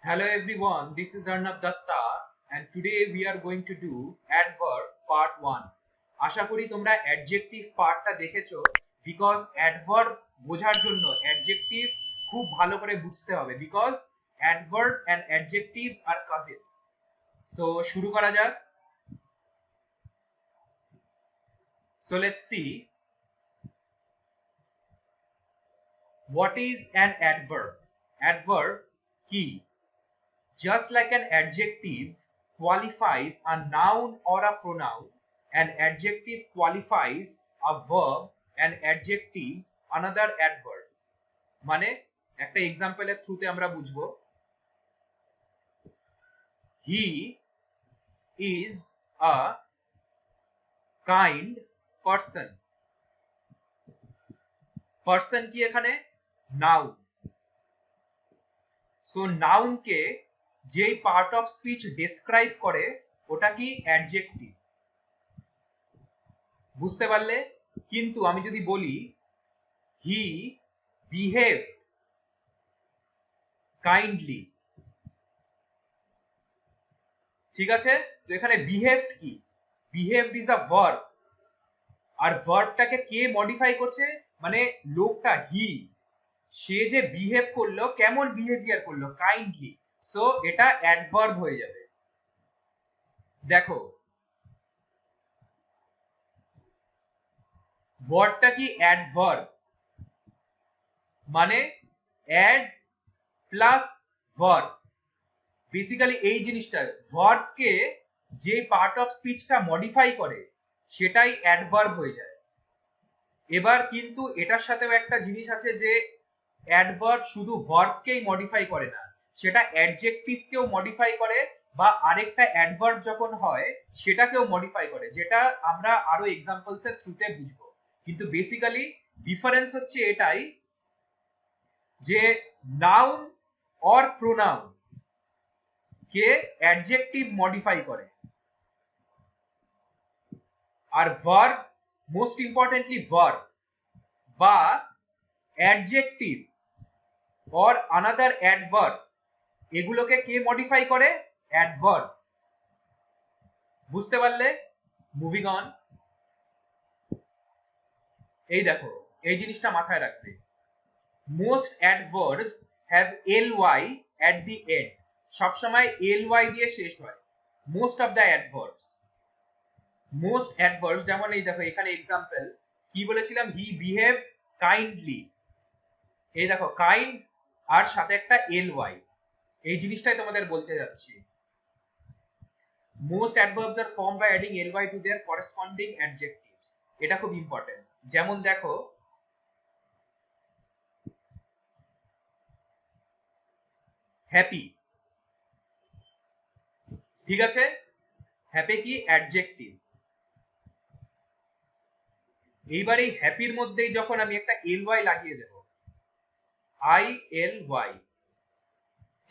Hello everyone, this is Arnab Datta and today we are going to do adverb part 1. আশা করি তোমরা adjective পার্টটা দেখেছো because adverb বোঝার জন্য adjective খুব ভালো করে বুঝতে হবে because adverb and adjectives are cousins. So শুরু করা যাক. So let's see what is an adverb. Adverb কি? Just like an adjective qualifies a noun or a pronoun, an adjective qualifies a verb, an adjective another adverb. মানে একটা এক্সাম্পলের থ্রুতে আমরা বুঝবো he is a kind person. person কি এখানে noun, so noun কে যেই part of speech describe করে ওটা কি অ্যাডজেক্টিভ, বুঝতে পারলে? কিন্তু আমি যদি বলি হি বিহেভ কাইন্ডলি, ঠিক আছে? তো এখানে বিহেভড কি? বিহেভড ইজ আ ভার্ব, আর ভার্বটাকে কে মডিফাই করছে? মানে লোকটা হি, সে যে বিহেভ করলো, কেমন বিহেভিয়ার করলো? কাইন্ডলি। সো এটা অ্যাডভার্ব হয়ে যাবে। দেখো ওয়ার্ডটা কি অ্যাডভার্ব, মানে অ্যাড প্লাস ভার্ব। বেসিক্যালি এই জিনিসটা ভার্বকে যে পার্ট অফ স্পিচটা মডিফাই করে সেটাই অ্যাডভার্ব হয়ে যায়। এবার কিন্তু এটার সাথেও একটা জিনিস আছে যে অ্যাডভার্ব শুধু ভার্বকেই মডিফাই করে না, সেটা অ্যাডজেক্টিভকেও মডিফাই করে, বা আরেকটা অ্যাডভার্ব যখন হয় সেটাকেও মডিফাই করে, যেটা আমরা আরো এক্সাম্পলস এর থ্রুতে বুঝবো। কিন্তু বেসিক্যালি ডিফারেন্স হচ্ছে এটাই যে noun or pronoun K adjective modify করে, আর ভার্ব, মোস্ট ইম্পর্টেন্টলি ভার্ব বা অ্যাডজেক্টিভ অর আনাদার অ্যাডভার্ব, এগুলোকে কে মডিফাই করে? অ্যাডভার্ব। বুঝতে পারলে? Moving on. এই দেখো, এই জিনিসটা মাথায় রাখবে, most adverbs have ly at the end, সবসময় ly দিয়ে শেষ হয় most of the adverbs. Most adverbs যেমন এই দেখো এখানে এক্সাম্পল কি বলেছিলাম, হি বিহেভ কাইন্ডলি, এই দেখো কাইন্ড আর সাথে একটা ly, এই জিনিসটাই তোমাদের বলতে যাচ্ছি। Most adverbs are form by adding ly to their corresponding adjectives, এটা খুব ইম্পর্টেন্ট। যেমন দেখো হ্যাপি, ঠিক আছে? হ্যাপি কি? অ্যাডজেক্টিভ। এইবার এই হ্যাপির মধ্যেই যখন আমি একটা ly লাগিয়ে দেব, ily,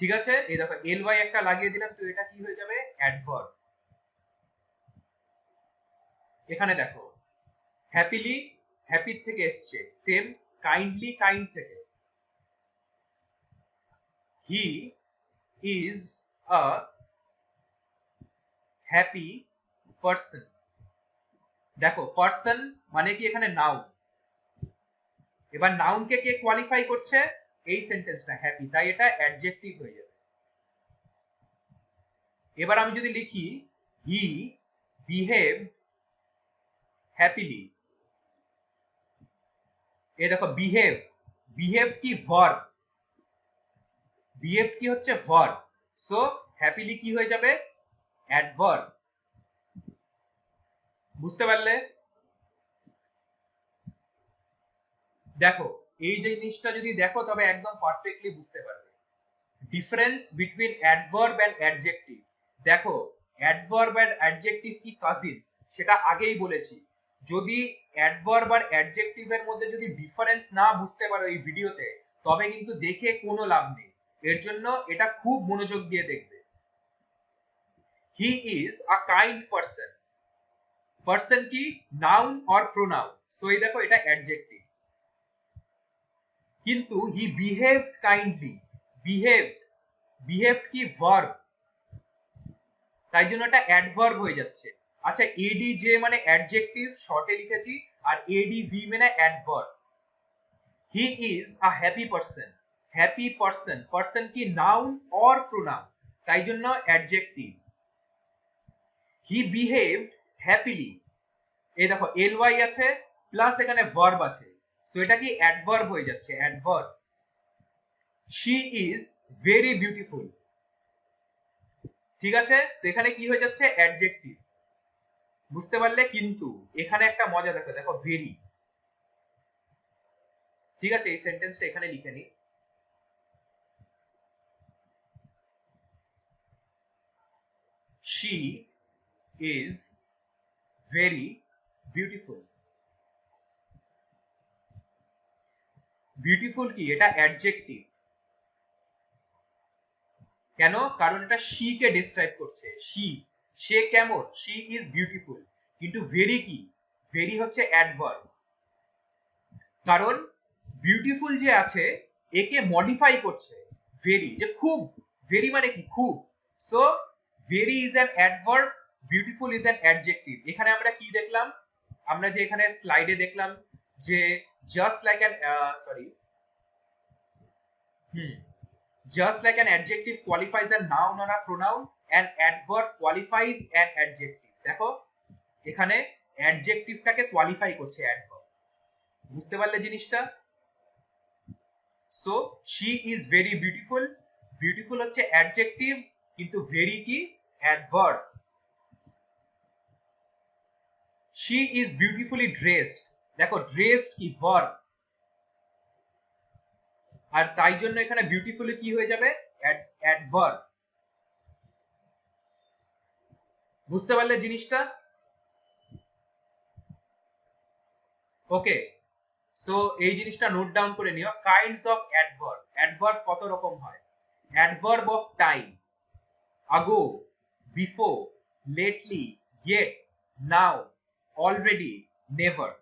ঠিক আছে? এই দেখো ly একটা লাগিয়ে দিলাম, তো এটা কি হয়ে যাবে? অ্যাডভার্ব। এখানে দেখো হ্যাপিলি হ্যাপির থেকে এসছে, সেম কাইন্ডলি কাইন্ড থেকে, হি ইজ আ হ্যাপি পারসন। দেখো পারসন মানে কি এখানে নাউন, এবার নাউনকে কে কোয়ালিফাই করছে? এই সেন্টেন্সটা হ্যাপি, তাই এটা অ্যাডজেক্টিভ হয়ে যাবে। এবার আমি যদি লিখি হি বিহেভ হ্যাপিলি, এই দেখো বিহেভ, বিহেভ কি? ভার্ব, বিহেভ কি হচ্ছে? ভার্ব। সো হ্যাপিলি কি হয়ে যাবে? অ্যাডভার্ব। বুঝতে পারলে? দেখো এই যে জিনিসটা যদি দেখো তবে একদম পারফেক্টলি বুঝতে পারবে difference between adverb and adjective. দেখো অ্যাডভার্ব এন্ড অ্যাডজেক্টিভ কি কাজিনস, সেটা আগেই বলেছি। যদি অ্যাডভার্ব আর অ্যাডজেক্টিভের মধ্যে যদি ডিফারেন্স না বুঝতে পারো এই ভিডিওতে, তবে কিন্তু দেখে কোনো লাভ নেই। এর জন্য এটা খুব মনোযোগ দিয়ে দেখবে। হি is a kind person, person কি? নাউন অর প্রোনাউন, সো এই দেখো এটা অ্যাডজেক্টিভ। কিন্তু হি বিহেভড কাইন্ডলি, বিহেভড বিহেভড কি ভার্ব, তাই জন্য এটা অ্যাডভার্ব হয়ে যাচ্ছে। আচ্ছা এডিজে মানে অ্যাডজেক্টিভ, শর্টে লিখেছি, আর এডিভি মানে adverb. He is a happy person, happy person, person কি নাউন অর প্রোনাউন, তাই জন্য অ্যাডজেক্টিভ। হি বিহেভড হ্যাপিলি, এই দেখো এলওয়াই আছে প্লাস এখানে ভার্ব আছে, সো এটা কি অ্যাডভার্ব হয়ে যাচ্ছে, adverb. She is very beautiful, ঠিক আছে, তো এখানে কি হয়ে যাচ্ছে, অ্যাডজেক্টিভ। বুঝতে পারলে? কিন্তু এখানে একটা মজা দেখো, দেখো ভেরি, ঠিক আছে, এই সেন্টেন্সটা এখানে লিখে নি। She is very beautiful. Beautiful কি, এটা অ্যাডজেক্টিভ। কেন? কারণ এটা শি কে ডেসক্রাইব করছে, শি, সে কেমন, শি ইজ বিউটিফুল। কিন্তু ভেরি কি, ভেরি হচ্ছে অ্যাডভার্ব, কারণ বিউটিফুল যে আছে একে মডিফাই করছে ভেরি, যে খুব, ভেরি মানে কি খুব, so very is an adverb, beautiful is an adjective. এখানে আমরা কি দেখলাম, আমরা যে এখানে স্লাইডে দেখলাম যে just like an sorry just like an adjective qualifies a noun or a pronoun, an adverb qualifies an adjective। দেখো এখানে অ্যাডজেক্টিভটাকে কোয়ালিফাই করছে অ্যাডভার্ব। বুঝতে পারলে জিনিসটা? So she is very beautiful, beautiful হচ্ছে অ্যাডজেক্টিভ, কিন্তু ভেরি কি, adverb. She is beautifully dressed, দেখো ড্রেসড কি, ভার্ব, আর তাই জন্য এখানে বিউটিফুলি কি হয়ে যাবে, অ্যাডভার্ব। বুঝতে পারলে জিনিসটা? ওকে, সো এই জিনিসটা নোট ডাউন করে নিও। কাইন্ডস অফ অ্যাডভার্ব, অ্যাডভার্ব কত রকম হয়। Adverb of time, ago, before, lately, yet, now, already, never,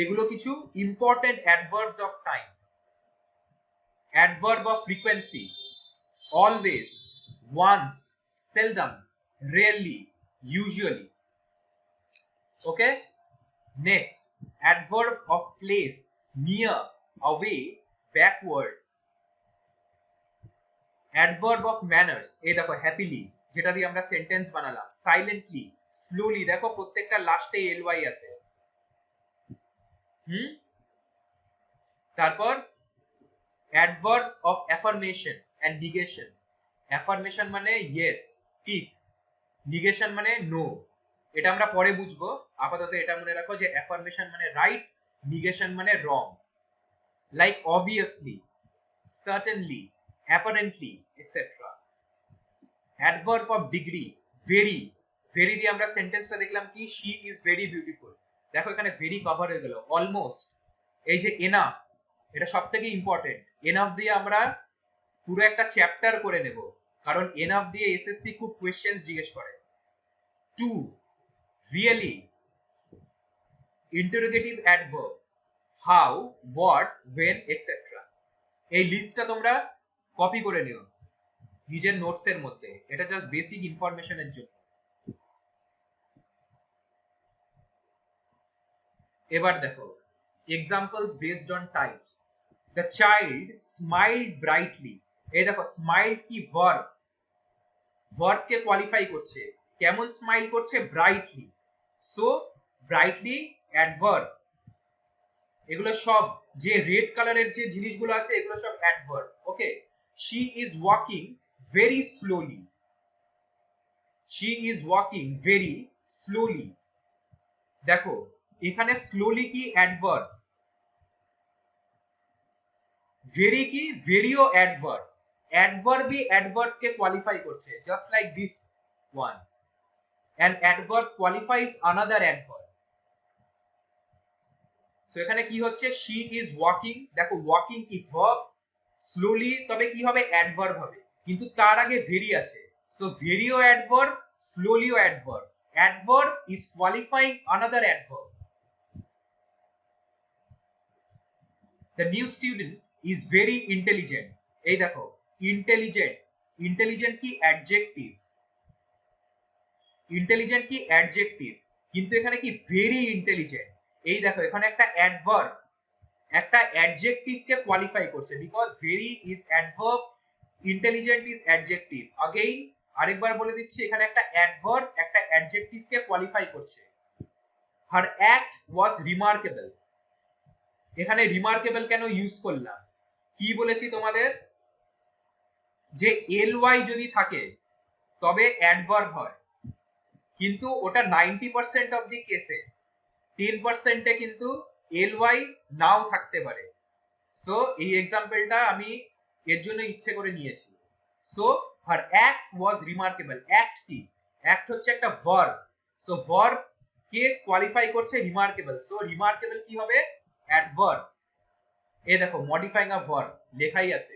এগুলো কিছু important adverbs of time. Adverb of frequency, always, once, seldom, rarely, usually. Okay, next adverb of place, near, away, backward. adverb of manners, এই দেখো happily, যেটা দিয়ে আমরা sentence বানালাম, silently, slowly, দেখো প্রত্যেকটা লাস্টে ly আছে। তারপর adverb of affirmation and negation, affirmation মানে yes, ঠিক, negation মানে no, এটা আমরা পরে বুঝবো, আপাতত এটা মনে রাখো যে affirmation মানে রাইট, negation মানে wrong. Like obviously, certainly, apparently, etc. adverb of degree, very, very দিয়ে আমরা সেন্টেন্সটা দেখলাম কি, she is very beautiful, দেখো এখানে very কভার হয়ে গেল। অলমোস্ট, এই যে enough, এটা সবথেকে ইম্পর্টেন্ট, enough দিয়ে আমরা পুরো একটা চ্যাপ্টার করে নেব, কারণ enough দিয়ে এসএসসি খুব কোশ্চেনস জিজ্ঞেস করে। Too, really, interrogative adverb, how, what, when, etc. এই লিস্টটা তোমরা কপি করে নিও নিজের নোটসের মধ্যে, এটা জাস্ট বেসিক ইনফরমেশনের জন্য। এবার দেখো examples based on types. The child smiled brightly, এই দেখো স্মাইল কি, ভার্ব, ভার্ব কে কোয়ালিফাই করছে, কেমন স্মাইল করছে, ব্রাইটলি, সো ব্রাইটলি অ্যাডভার্ব। এগুলো সব যে রেড কালারের যে জিনিসগুলো আছে এগুলো সব adverb. Okay, she is walking very slowly, she is walking very slowly, দেখো এখানে স্লোলি কি, অ্যাডভার্ব, ভেরি কি, ভেরিও অ্যাডভার্ব, অ্যাডভার্বই অ্যাডভার্ব কে কোয়ালিফাই করছে, just like this one, an adverb qualifies another adverb। So এখানে কি হচ্ছে, she is walking, দেখো walking কি, verb, slowly তবে কি হবে, অ্যাডভার্ব হবে, কিন্তু তার আগে ভেরি আছে, সো ভেরিও অ্যাডভার্ব, স্লোলিও adverb, adverb is qualifying another adverb। the new student is very intelligent, এই দেখো ইন্টেলিজেন্ট, ইন্টেলিজেন্ট কি অ্যাডজেক্টিভ, ইন্টেলিজেন্ট কি অ্যাডজেক্টিভ, কিন্তু এখানে কি ভেরি ইন্টেলিজেন্ট। এই দেখো এখানে একটা অ্যাডভার্ব, একটা অ্যাডজেক্টিভ কে কোয়ালিফাই করছে, because very is adverb, intelligent is adjective. আগেই আরেকবার বলে দিচ্ছি, এখানে একটা অ্যাডভার্ব একটা অ্যাডজেক্টিভ কে কোয়ালিফাই করছে। হার অ্যাক্ট ওয়াজ রিমার্কেবল, এখানে রিমার্কেবল কেন ইউজ করলাম, কি বলেছি তোমাদের, যে এলওয়াই যদি থাকে তবে অ্যাডভার্ব হয়, কিন্তু ওটা 90% অফ দি কেসেস, 10% এ কিন্তু এলওয়াই নাও থাকতে পারে। সো এই এক্সাম্পলটা আমি এর জন্য ইচ্ছে করে নিয়েছি। So her act was remarkable, act কি, অ্যাক্ট হচ্ছে একটা ভার্ব, সো ভার্ব কে কোয়ালিফাই করছে রিমার্কেবল, সো রিমার্কেবল কি হবে, অ্যাডভার্ব। এই দেখো মডিফাইং আ ভার্ব লেখাই আছে,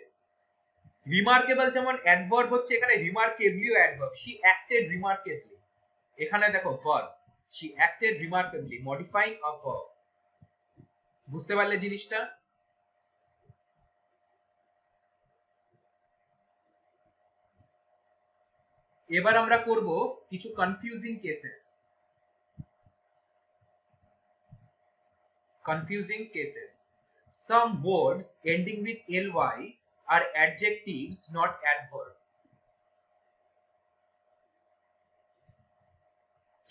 রিমার্কেবল যেমন অ্যাডভার্ব হচ্ছে, এখানে রিমার্কেবলিও অ্যাডভার্ব, শি অ্যাক্টেড রিমার্কেবলি, এখানে দেখো verb, she acted remarkably, modifying a verb. বুঝতে পারলে জিনিসটা? এবার আমরা করব কিছু confusing cases, confusing cases. Some words ending with ly are adjectives not adverb.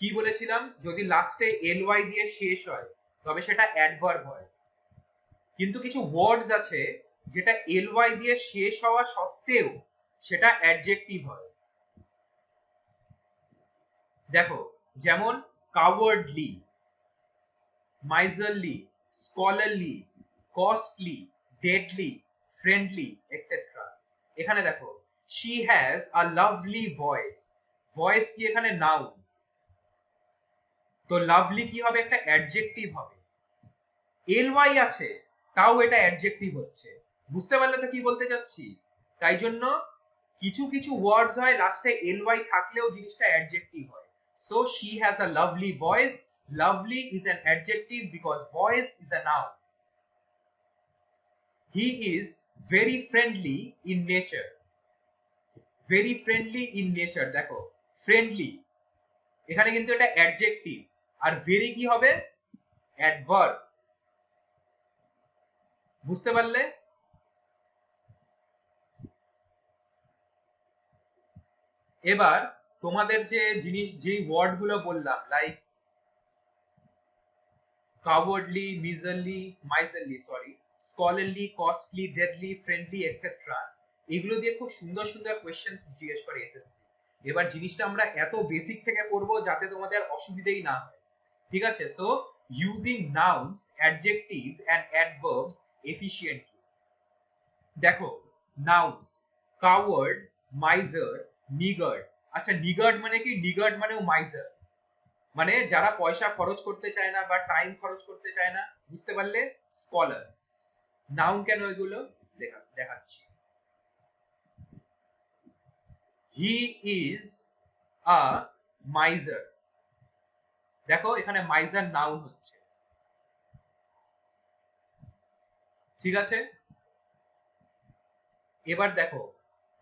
কি বলেছিলাম, যদি লাস্টে ly দিয়ে শেষ হয় তবে সেটা অ্যাডভার্ব হয়, কিন্তু কিছু ওয়ার্ডস আছে যেটা ly দিয়ে শেষ হওয়া সত্ত্বেও সেটা অ্যাডজেক্টিভ হয়। দেখো যেমন cowardly, miserly, scholarly, costly, deadly, friendly, etc. এখানে দেখো she has a lovely voice, voice কি এখানে নাউন, তো লাভলি কি হবে, একটা অ্যাডজেক্টিভ হবে, ly আছে তাও এটা অ্যাডজেক্টিভ হচ্ছে। বুঝতে পারলে তো কি বলতে চাচ্ছি? তাই জন্য কিছু কিছু ওয়ার্ডস হয় লাস্টে ly থাকলেও জিনিসটা অ্যাডজেক্টিভ হয়। So she has a lovely voice, lovely is an adjective because voice is a noun. He is very friendly in nature, very friendly in nature, দেখো friendly এখানে কিন্তু এটা অ্যাডজেক্টিভ, আর very কি হবে, অ্যাডভার্ব। বুঝতে পারলে? এবার তোমাদের যে জিনিস, যে ওয়ার্ড গুলো বললাম, like cowardly, miserly, scholarly, costly, deadly, friendly, etc. এগুলো দিয়ে খুব সুন্দর সুন্দর কোয়েশ্চেন জিজ্ঞেস করে এসএসসি। এবার জিনিসটা আমরা এত বেসিক থেকে পড়ব যাতে তোমাদের অসুবিধাই না হয়, ঠিক আছে? So using nouns, adjective and adverbs efficiently. দেখো নাউন্স কাওয়ার্ড, মাইজার, নিগার্ড। আচ্ছা নিগার্ড মানে কি? নিগার্ড মানেও মাইজার, মানে যারা পয়সা খরচ করতে চায় না বা টাইম খরচ করতে চায় না। বুঝতে পারলে? স্কলার। নাউন কেন এগুলো দেখাচ্ছি। হি ইজ আ মাইজার, দেখো এখানে মাইজার নাউন হচ্ছে, ঠিক আছে? এবার দেখো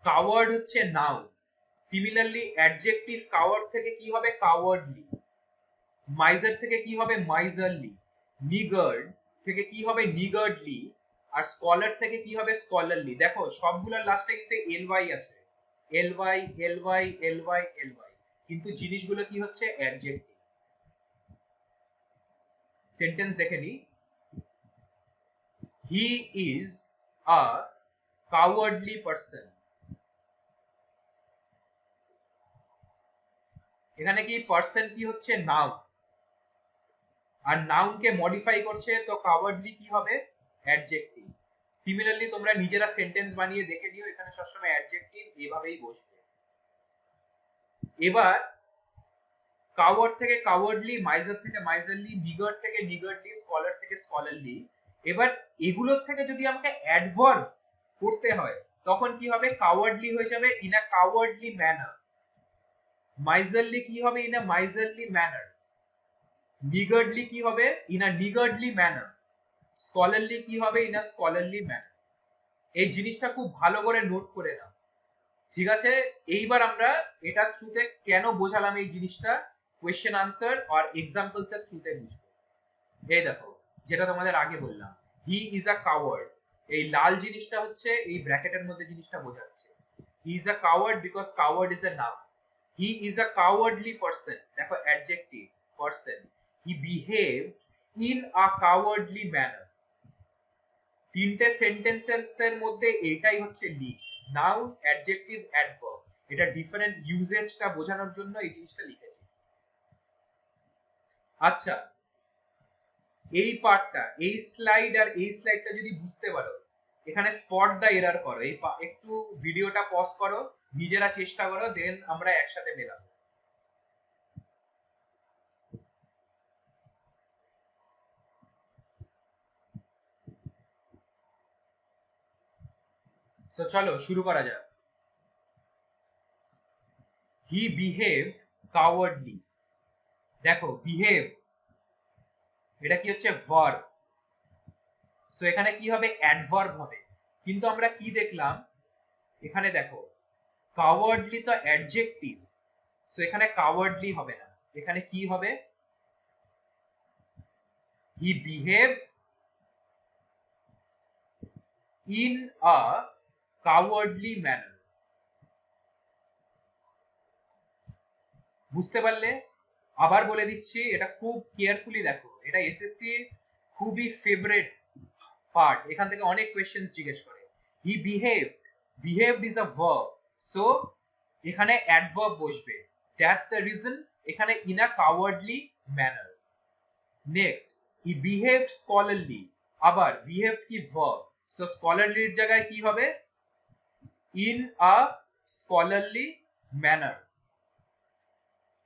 কাওয়ার্ড হচ্ছে নাউন, সিমিলারলি অ্যাডজেক্টিভ কাওয়ার্ড থেকে কি হবে, কাওয়ার্ডলি, মাইজার থেকে কি হবে, মাইজারলি, নিগার্ড থেকে কি হবে, নিগার্ডলি, আর স্কলার থেকে কি হবে, স্কলারলি। দেখো সবগুলোর লাস্টে কিন্তু ly আছে, ly, ly, ly, ly, কিন্তু জিনিসগুলো কি হচ্ছে, অ্যাডজেক্টিভ। সেন্টেন্স দেখে নি, হি ইজ আ cowardly person, এখানে কি পারসন কি হচ্ছে, নাউন, আর নাউন কে মডিফাই করছে, তো কাওয়ার্ডলি কি হবে, অ্যাডজেক্টিভ। সিমিলারলি তোমরা নিজেরা সেন্টেন্স বানিয়ে দেখে নিও, এখানে সবসময় অ্যাডজেক্টিভ এভাবেই বসবে। এবার কাওয়ার্ড থেকে কাওয়ার্ডলি, মাইজার থেকে মাইজারলি, নিগার্ড থেকে নিগার্ডলি, স্কলার থেকে স্কলারলি। এবার এগুলোর থেকে যদি আমাকে অ্যাডভার্ব করতে হয় তখন কি হবে, কাওয়ার্ডলি হয়ে যাবে ইন আ কাওয়ার্ডলি ম্যানার, মাইজারলি কি হবে, ইন আ মাইজারলি ম্যানার, নিগার্ডলি কি হবে, ইন আ নিগার্ডলি ম্যানার, স্কলারলি কি হবে, ইন আ স্কলারলি ম্যানার। এই জিনিসটা খুব ভালো করে নোট করে নাও, ঠিক আছে? এইবার আমরা এটা থ্রুতে কেন বোঝালাম এই জিনিসটা, কোয়েশ্চেন আনসার আর এক্সাম্পলস এর থ্রুতে বুঝবো। এই দেখো, যেটা তোমাদের আগে বললাম, হি ইজ আ কাওয়ার্ড, এই লাল জিনিসটা হচ্ছে এই ব্র্যাকেটের মধ্যে জিনিসটা বোঝাচ্ছে। He is a coward because coward is a noun. He is a cowardly person, দেখো adjective, person. He behaved in a cowardly manner. তিনটে সেন্টেন্সের মধ্যে এটাই হচ্ছে লিঙ্ক, নাউন, অ্যাডজেক্টিভ, অ্যাডভার্ব। এটা ডিফারেন্ট ইউজেজটা বোঝানোর জন্য এই জিনিসটা লিখেছি। আচ্ছা, এই পার্টটা, এই স্লাইড আর এই স্লাইডটা যদি বুঝতে পারো, এখানে স্পট দা এরর করো, এই একটু ভিডিওটা পজ করো, নিজেরা চেষ্টা করো, দেন আমরা একসাথে মেলাবো। সো চলো শুরু করা যাক। হি বিহেভ কাওয়ার্ডলি, দেখো বিহেভ, এটা কি হচ্ছে ভার্ব। সো এখানে কি হবে, অ্যাডভার্ব হবে। কিন্তু আমরা কি দেখলাম, এখানে দেখো কাওয়ার্ডলি তো অ্যাডজেক্টিভ, সো এখানে কাওয়ার্ডলি হবে না, এখানে কি হবে, he behave in a cowardly manner. বুঝতে পারলে? আবার বলে দিচ্ছি, এটা খুব কেয়ারফুলি দেখো, এটা এসএসসি খুবই ফেভারিট পার্ট, এখান থেকে অনেক কোয়েশ্চেন্স জিজ্ঞেস করে। He behave, behaved is a verb, so এখানে অ্যাডভার্ব বসবে, দ্যাটস দ্য রিজন এখানে in a cowardly manner. Next, he behaved scholarly, আবার বিহেভ কি ভার্ব, সো স্কলারলির জায়গায় কি হবে, ইন আ স্কলারলি ম্যানার।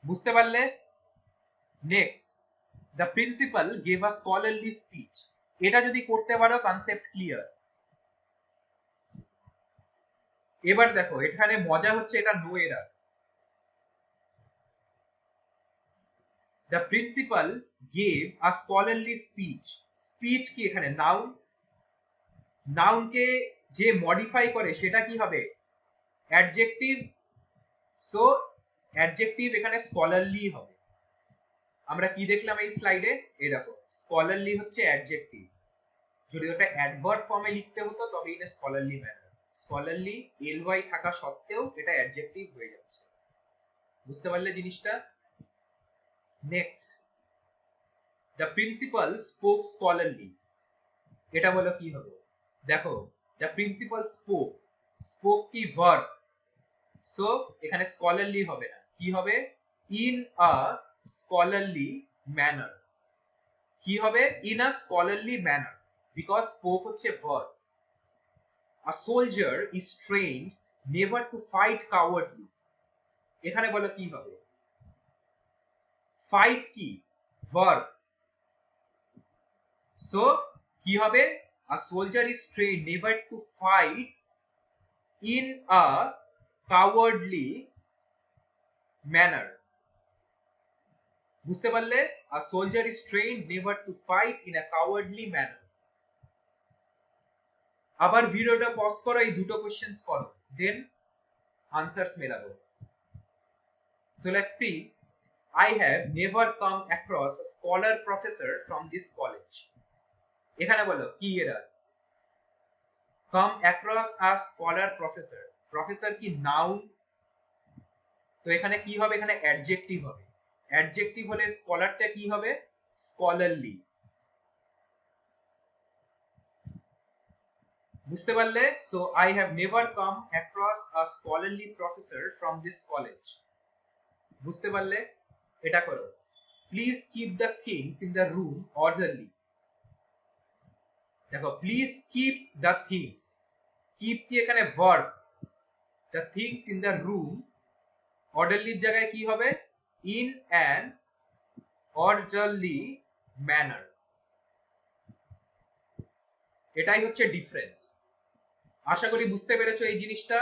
বুঝতে পারলে? Next, the principal gave a scholarly speech, এটা যদি করতে পারো কনসেপ্ট ক্লিয়ার। এবার দেখো এখানে মজা হচ্ছে, এটা no error. The principal gave a scholarly speech, speech কি এখানে নাউন, নাউনকে যে মডিফাই করে সেটা কি হবে, অ্যাডজেক্টিভ, সো অ্যাডজেক্টিভ এখানে স্কলারলি হবে। আমরা কি দেখলাম এই স্লাইডে, এই দেখো স্কলারলি হচ্ছে অ্যাডজেক্টিভ, যদি ওটা অ্যাডভার্ব ফর্মে লিখতে হতো তবে এটা স্কলারলি ম্যানার, স্কলারলি এলওয়াই থাকা সত্ত্বেও এটা অ্যাডজেক্টিভ হয়ে যাচ্ছে। বুঝতে পারলে জিনিসটা? Next, the principal spoke scholarly, এটা বলো কি হবে, দেখো দ্য প্রিন্সিপাল স্পোক, স্পোক কি ভার্ব, সো এখানে স্কলারলি হবে না, কি হবে, ইন আ স্কলারলি ম্যানার। কি হবে, in a scholarly manner, because spoke হচ্ছে verb. A soldier is trained never to fight cowardly, এখানে বলো কি হবে, ফাইট কি ভার্ব, সো কি হবে, a soldier is trained never to fight in a cowardly manner. বুঝতে পারলে? A soldier is trained never to fight in a cowardly manner. আবার ভিডিওটা পজ করো, এই দুটো কোশ্চেন্স করো, দেন আনসারস মেলাবো। So let's see, I have never come across a scholar professor from this college. এখানে বলো কি এরা, come across a scholar professor, professor কি নাউন, তো এখানে কি হবে, এখানে অ্যাডজেক্টিভ হবে, অ্যাডজেক্টিভ হলে স্কলারটা কি হবে, স্কলারলি। বুঝতে পারলে? So I have never come across a scholarly professor from this college. বুঝতে পারলে? এটা করো, please keep the things in the room orderly, দেখো please keep the things, keep কি এখানে verb, the things in the room, অর্ডারলির জায়গায় কি হবে, ইন অ্যান অর্ডারলি ম্যানার। এটাই হচ্ছে ডিফারেন্স। আশা করি বুঝতে পেরেছো এই জিনিসটা।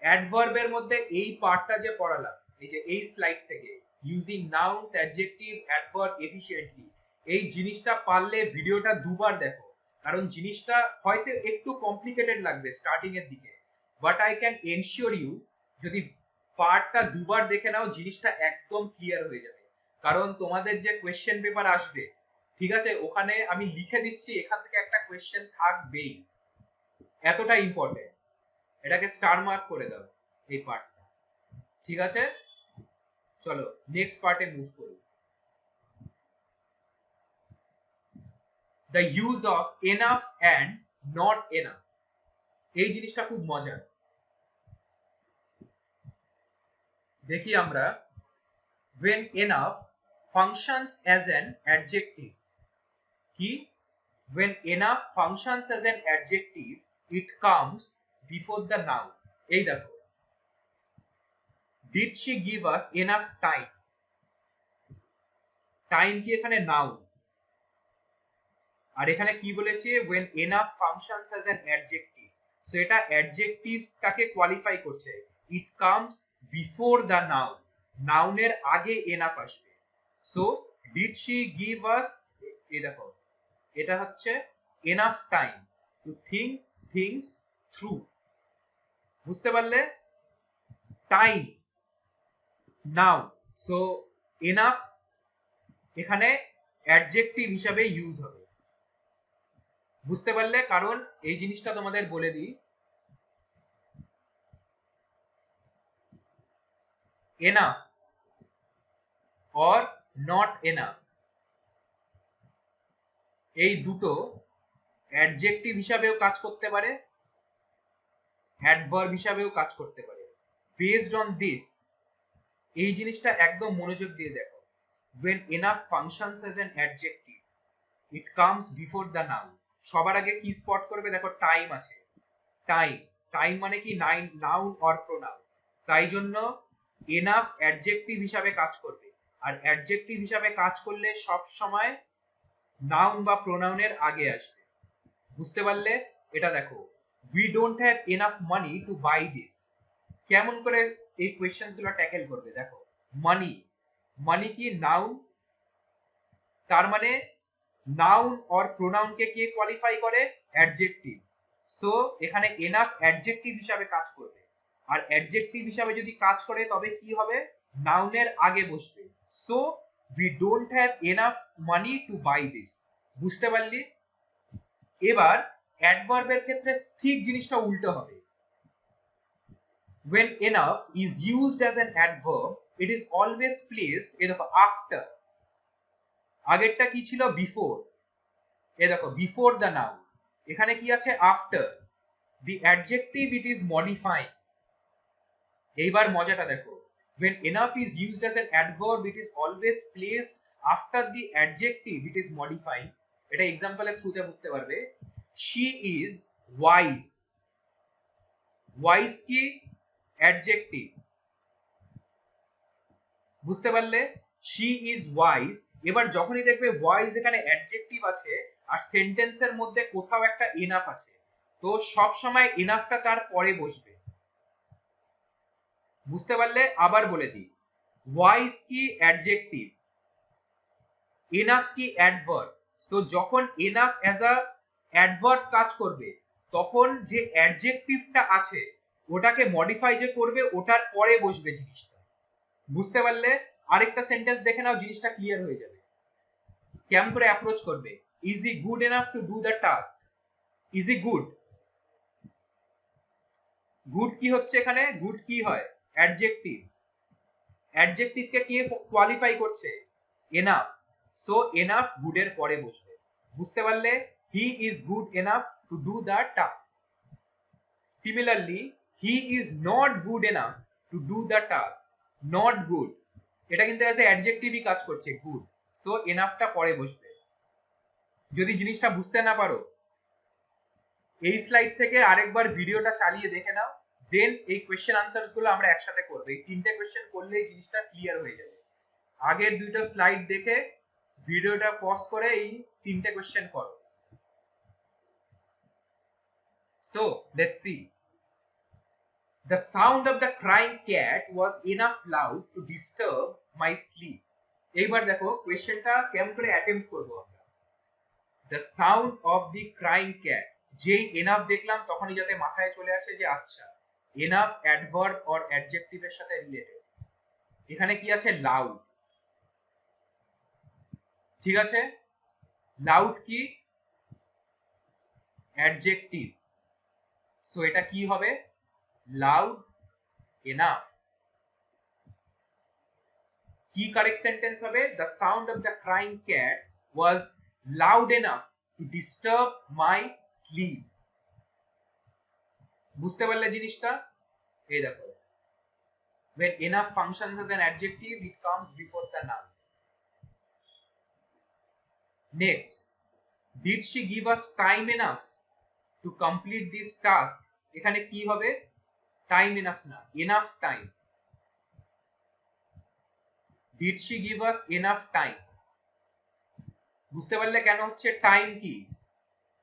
অ্যাডভার্বের মধ্যে এই পার্টটা যে পড়ালাম, এই যে এই স্লাইড থেকে, using nouns, adjective, adverb efficiently, এই জিনিসটা পারলে ভিডিওটা দুবার দেখো, কারণ জিনিসটা হয়তো একটু কমপ্লিকেটেড লাগবে স্টার্টিং এর দিকে, but I can ensure you যদি পার্টটা দুবার দেখে নাও জিনিসটা একদম ক্লিয়ার হয়ে যাবে। কারণ তোমাদের যে কোয়েশ্চেন পেপার আসবে, ঠিক আছে, ওখানে আমি লিখে দিচ্ছি এখান থেকে একটা কোয়েশ্চেন থাকবেই, এতটা ইম্পর্টেন্ট। এটাকে স্টার মার্ক করে দাও এই পার্টটা, ঠিক আছে? চলো নেক্সট পার্টে মুভ করি। The use of enough and not enough, এই জিনিসটা খুব মজার। দেখি আমরা, when enough functions as an adjective, কি when enough functions as an adjective it comes before the noun। এই দেখো, did she give us enough time, time কি এখানে নাউন, আর এখানে কি বলেছে when enough functions as an adjective, so এটা অ্যাডজেক্টিভটাকে qualify করছে। it comes before the noun, নাউনের আগে এনাফ আসবে। So did she give us, এই দেখো এটা হচ্ছে enough time to think things through, বুঝতে পারলে? টাইম নাউন, সো enough এখানে অ্যাডজেক্টিভ হিসাবে ইউজ হবে, বুঝতে পারলে? কারণ এই জিনিসটা তোমাদের বলে দিই, enough or not enough এই দুটো অ্যাডজেক্টিভ হিসাবেও কাজ করতে পারে, অ্যাডভার্ব হিসাবেও কাজ করতে পারে। বেসড অন দিস, এই জিনিসটা একদম মনোযোগ দিয়ে দেখো, when enough functions as an adjective it comes before the noun, সবার আগে কি স্পট করবে? দেখো টাইম আছে, টাইম, টাইম মানে কি নাউন অর প্রোনাউন, তাই জন্য এনাফ অ্যাডজেক্টিভ হিসাবে কাজ করবে, আর অ্যাডজেক্টিভ হিসাবে কাজ করলে সব সময় নাউন বা প্রোনাউনের আগে আসবে, বুঝতে পারলে? এটা দেখো, we don't have enough money to buy this, কেমন করে এই কোয়েশ্চেনস গুলো ট্যাকেল করবে? দেখো মানি, মানি কি নাউন, তার মানে noun or pronoun K K qualify করে? অ্যাডজেক্টিভ। সো এখানে এনাফ অ্যাডজেক্টিভ হিসাবে কাজ করবে, আর অ্যাডজেক্টিভ হিসাবে যদি কাজ করে তবে কি হবে? নাউনের আগে বসবে। So we don't have enough money to buy this, বুঝতে পারলি? এবার অ্যাডভার্বের ক্ষেত্রে ঠিক জিনিসটা উল্টো হবে। when enough is used as an adverb it is always placed, এই দেখো after, আগেরটা কি ছিল? বিফোর, এই দেখো বিফোর দ্য নাউন, এখানে কি আছে? After the adjective it is modifying. এইবার মজাটা দেখো, when enough is used as an adverb it is always placed after the adjective it is modifying। এটা এক্সাম্পলের থ্রুতে বুঝতে পারবে। she is wise, ওয়াইজ কি? অ্যাডজেক্টিভ, বুঝতে পারলে? she is wise, এবার যখনই দেখবে ওয়াইজ এখানে অ্যাডজেক্টিভ আছে আর সেন্টেন্সের মধ্যে কোথাও একটা এনাফ আছে, তো সব সময় এনাফটা তার পরে বসবে, বুঝতে পারলে? আবার বলে দিই, ওয়াইজ কি? অ্যাডজেক্টিভ, এনাফ কি? অ্যাডভার্ব। সো যখন এনাফ অ্যাজ আ অ্যাডভার্ব কাজ করবে তখন যে অ্যাডজেক্টিভটা আছে ওটাকে মডিফাই যে করবে ওটার পরে বসবে জিনিসটা, বুঝতে পারলে? আরেকটা সেন্টেন্স দেখে নাও, জিনিসটা ক্লিয়ার হয়ে যাবে। কেমন করে অ্যাপ্রোচ করবে? Is he good enough to do the task, is he good, good কি হচ্ছে এখানে? গুড কি হয়? অ্যাডজেক্টিভ, অ্যাডজেক্টিভকে কে কোয়ালিফাই করছে? এনাফ, সো এনাফ গুডের পরে বসবে, বুঝতে পারলে? He is good enough to do the task. Similarly he is not good enough to do the task, not good, এটা কিন্তু অ্যাজ এ অ্যাডজেক্টিভই কাজ করছে, গুড, সো এনাফটা পরে বসবে। যদি জিনিসটা বুঝতে না পারো এই স্লাইড থেকে আরেকবার ভিডিওটা চালিয়ে দেখে নাও, দেন এই কোয়েশ্চেন আনসারস গুলো আমরা একসাথে করব। এই তিনটে কোয়েশ্চেন করলেই জিনিসটা ক্লিয়ার হয়ে যাবে। আগের দুটো স্লাইড দেখে ভিডিওটা পজ করে এই তিনটে কোয়েশ্চেন করো। So let's C, the sound of the crying cat was enough loud to disturb my sleep। এইবার দেখো কোয়েশ্চেনটা কেমন করে অ্যাটেম্প্ট করব আমরা। The sound of the crying cat, যেই এনাফ দেখলাম তখনই যাতে মাথায় চলে আসে যে আচ্ছা এনাফ অ্যাডভার্ব অর অ্যাডজেক্টিভের সাথে রিলেটেড। এখানে কি আছে? লাউড। ঠিক আছে, লাউড কি? অ্যাডজেক্টিভ। সো এটা কি হবে? Loud enough. কি কারেক্ট সেন্টেন্স হবে? The sound of the crying cat was loud enough to disturb my sleep. বুঝতে পারলে জিনিসটা? এই দেখো, when enough functions as an adjective it comes before the noun. Next, did she give us time enough to complete this task? এখানে কি হবে? time enough না, enough time. did she give us enough time? বুঝতে পারলে কেন হচ্ছে? Time কি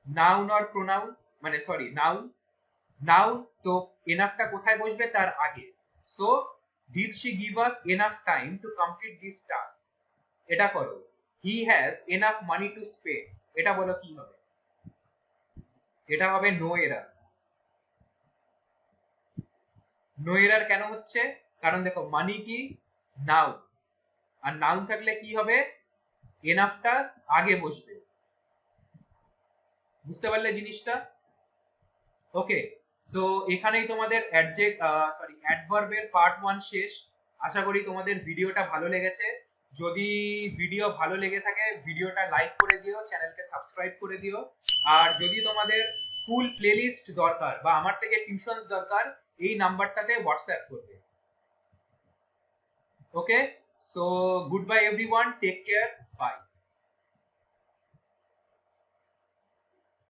noun or pronoun, মানে সরি নাউন, নাউন তো এনাফটা কোথায় বসবে? তার আগে। So did she give us enough time to complete this task? এটা করো, he has enough money to spend, এটা বলো কি হবে? এটা হবে নো এরার। নো এরার কেন হচ্ছে? কারণ দেখো মানি কি নাউন, আর নাউন থাকলে কি হবে? এনাফটা আগে বসবে। বুঝতে পারলে জিনিসটা? ওকে, সো এখানেই তোমাদের অ্যাডভার্বের পার্ট 1 শেষ। আশা করি তোমাদের ভিডিওটা ভালো লেগেছে। যদি ভিডিও ভালো লেগে থাকে ভিডিওটা লাইক করে দিও, চ্যানেলকে সাবস্ক্রাইব করে দিও। আর যদি তোমাদের ফুল প্লেলিস্ট দরকার বা আমার থেকে টিউশনস দরকার, এই নাম্বারটাতে হোয়াটসঅ্যাপ করবে। Okay, so goodbye everyone, take care, by.